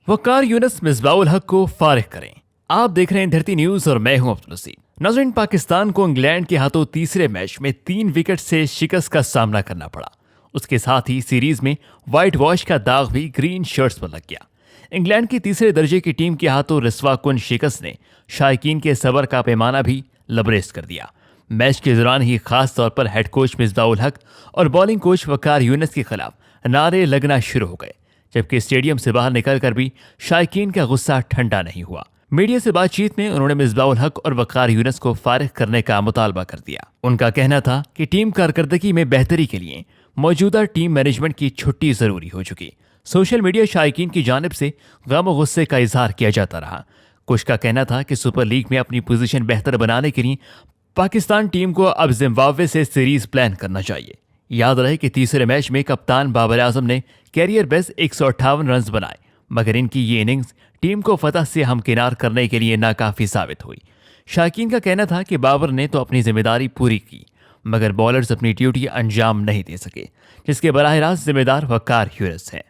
वकार यूनस मिसबाह उल हक को फारिग करें। आप देख रहे हैं धरती न्यूज और मैं हूं अब्दुल नसीर। नाज़रीन, पाकिस्तान को इंग्लैंड के हाथों तीसरे मैच में 3 विकेट से शिकस्त का सामना करना पड़ा। उसके साथ ही सीरीज में व्हाइट वॉश का दाग भी ग्रीन शर्ट्स पर लग गया। इंग्लैंड की तीसरे दर्जे की टीम के हाथों रस्वाकुन शिकस्त ने शायकीन के सबर का पैमाना भी लबरेज कर दिया। मैच के दौरान ही खास तौर पर हेड कोच मिसबाह उल हक और बॉलिंग कोच वकार यूनस के खिलाफ नारे लगना शुरू हो गए, जबकि स्टेडियम से बाहर निकलकर भी शायकीन का गुस्सा ठंडा नहीं हुआ। मीडिया से बातचीत में उन्होंने मिसबाह उल हक और वकार यूनस को फारिग करने का मुतालबा कर दिया। उनका कहना था कि टीम कारकर्दगी में बेहतरी के लिए मौजूदा टीम मैनेजमेंट की छुट्टी जरूरी हो चुकी। सोशल मीडिया शायकीन की जानिब से गम और गुस्से का इजहार किया जाता रहा। कुछ का कहना था कि सुपर लीग में अपनी पोजीशन बेहतर बनाने के लिए पाकिस्तान टीम को अब जिम्बाब्वे से सीरीज प्लान करना चाहिए। याद रहे कि तीसरे मैच में कप्तान बाबर आजम ने कैरियर बेस्ट 158 रन बनाए, मगर इनकी ये इनिंग्स टीम को फतह से हमकिनार करने के लिए नाकाफी साबित हुई। शायकीन का कहना था कि बाबर ने तो अपनी जिम्मेदारी पूरी की, मगर बॉलर्स अपनी ड्यूटी अंजाम नहीं दे सके, जिसके बराह रास्त जिम्मेदार वकार यूनस हैं।